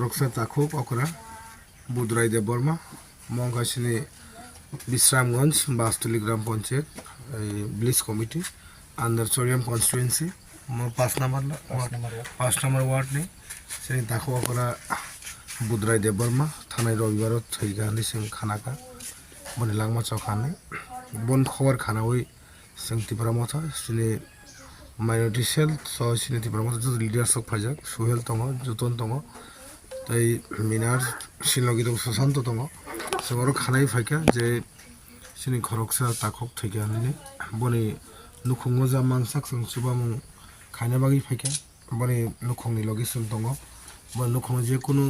খরকসা তাকুক অকরা বুধরাই দেব বর্মা মহাকাশিনী বিশ্রামগঞ্জ বাসতলি গ্রাম পঞ্চায়েত ব্লিস committee under Chariam constituency 5 number ward নেই সেই তাকুক অকরা বুধরাই দেব বর্মা থানায় রবিবার থৈগানি সিং খানাকা বনি লাংমা চখানে বন খবর খানা ওই সিং ত্রিপুরা মথা সিনি মাইনরিটি সেল সহ সিনি ত্রিপুরা মথা যত লিডার্স ফাইজাক সুহেল দङ যতন দङ তাই মিনার শিলগি দङ সুশান্ত দङ সবার খানাই ফাইকা যে সিনি খরকসা তাকুক থৈগানি বনি নুখুঙ্গ যা মাংসাক जों सुबामुं खायना बागै फाइका बनि नुखुंनि लगे जों दङ बनि नुखुंग जेकुनु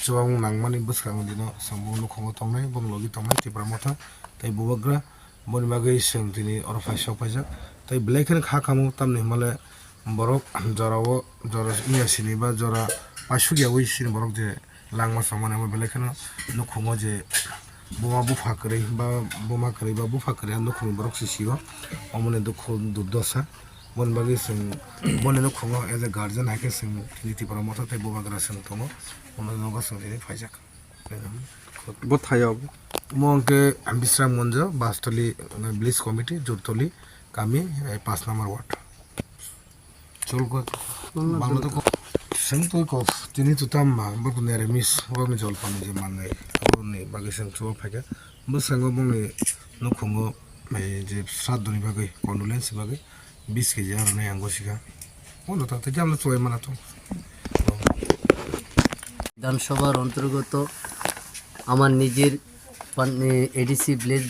सुबामुं नांमानि बोसखाङो दिनो जों नुखुंग तंनाय बं लगे तंनाय टिप्रा मथा ताई बुबाग्रा बनि बागै जों दिनै अरफाय सफायजाक ताई ब्लेकन खा खामु तामनि माले बरक जराव जरा इयासिनि बा जरा पासुगिया वइसिनि बरक जे लांमा समाने ब्लेकन नुखुंग जे বোমা বুফা করে বা বোমা করে বা বুফা করে নুখুং বরক সিসিও অমনে দুঃখ দুর্দশা বন বাগি जों বনে নুখুং এজ এ গার্জেন হাইকে जों নীতিপারা মতো তাই বোমাগ্রা जों দङ অমনে নগা जों দিनै ফাইজাক বথায়াব মংকে বিশ্রামগঞ্জ বাসতলি ব্লিস কমিটি জোরতলি কামি 5 নম্বর ওয়ার্ড চলকো বাংলা তো जों तो को दिनै तुताम बकुने रेमिस बकुने जलपानि जे मांगै बकुने बागै जों सुबा फाइका बोसाङो बुंनि नुखुङो जे श्राद्धनि बागै कन्डोलेन्स बागै 20 केजि आरनाय आंगसिका बनो ताते जामला चय माना तो বিধানসভার অন্তর্গত আমার নিজের এডিসি ভিলেজ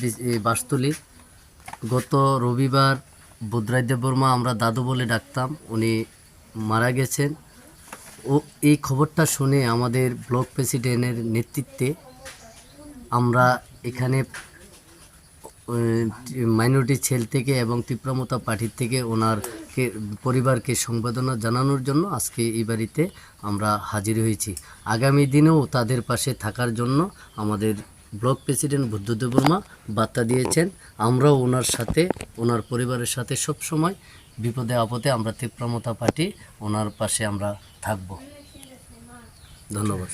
বাসতলি গত রবিবার বুধরাই দেববর্মা আমরা দাদু বলে ডাকতাম উনি মারা গেছেন ও এই খবরটা শুনে আমাদের ব্লক প্রেসিডেন্টের নেতৃত্বে আমরা এখানে মাইনরিটি সেল থেকে এবং তীব্রমতা পার্টির থেকে ওনারকে পরিবারকে সংবেদনা জানানোর জন্য আজকে এই বাড়িতে আমরা হাজির হয়েছি আগামী দিনেও তাদের পাশে থাকার জন্য আমাদের ব্লক প্রেসিডেন্ট বুদ্ধদেব বর্মা বার্তা দিয়েছেন আমরাও ওনার সাথে ওনার পরিবারের সাথে সব সময় বিপদে আপদে আমরা তীব্রমতা পার্টি ওনার পাশে আমরা থাকব ধন্যবাদ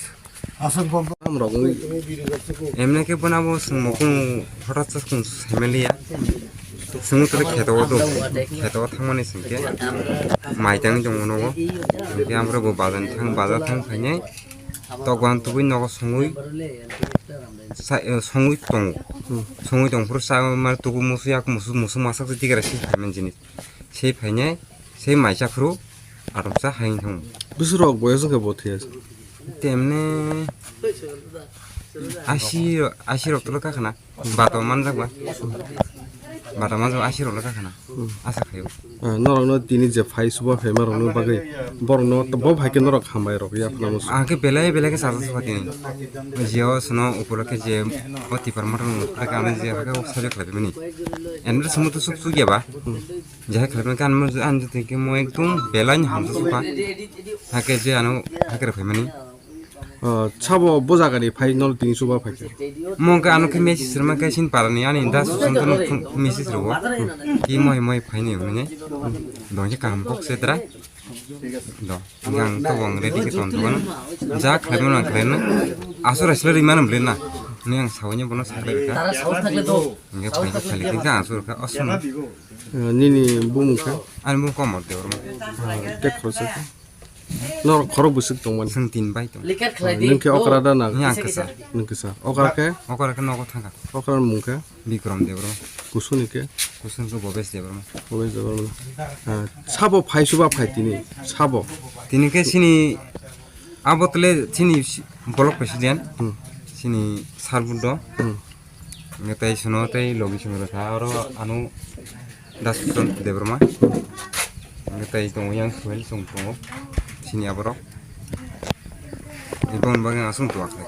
এমনি কে বানাবো মকুং হঠাৎ কুং ফ্যামিলিয়া जों तो खेतव दं खेतव थांमानि सिंके माइदां दङ नगो बे आमरो बाजार थां फायनाय तगवान तुबै नगो सङै दं फुर सा मार तुगु मुसु मासाक दिगरा सि फायमेन जिनिस সেই फायनाय সেই माइसाफ्रु आदबसा हायन थां बिसोरक बयस के बथियास तेमने आसि रक्तल काखना बातो मान जागबा बातो मान जाग आसि रक्तल काखना आसा खायो नरनो दिनि जे फाइ सुबा फेमारनो बागै बरनो त ब भाइके नरक हामबाय रक या फलामस आके बेले के साजा सफातिनि जियो सनो उपरके जे अति परमाटन काने जे हाका साजा खालाबेनि एनब्र समुत सब सुगियाबा जाय खालाबे कान म आनजते के म एकदम बेलानि हामजा सफा हाके जे आनो हाके फैमानि छाबो बजागानि फाइनल दिनि सुबा फाइके मके आनो के मेसेज रमा के सिन पारानि आनि दा सुसंतन मेसेज रहो कि मय फाइनि हुने दंजे काम बक्सेद्रा द गां तो वं रेडि के तंतवन जा खालामो ना खालामनो आसर आसले रिमान ब्लेना नि आं सावनि बनो साखलेका তারা সাউথ থাকলে তো नगे फाइखो खालिखि का आसर का असनो निनि बुमुखा आनि मु कमर देवरमा टेक खरसे नर खरक बुसुक दंमोन जों तीन बाय दं লিকার খেলাই দি नोंके अकरा दाना नि आंकसा नोंकेसा अकराके नगो थांगा अकरा मुंके बिक्रम देवरमा कुसुनिके कुसुनको बबेस देवरमा ओइ जबर छाबो फाइ सुबा फाइतिनि छाबो तिनिके सिनि आबतले सिनि ब्लक प्रेसिडेन्ट सिनि सारबुद नगताय सुनो तै लगी सुनो था और आनु दासुन देवरमा नगताय दङ यां सुहेल सं दङ सिनि आबरो इबन बागे आसुं तो आखले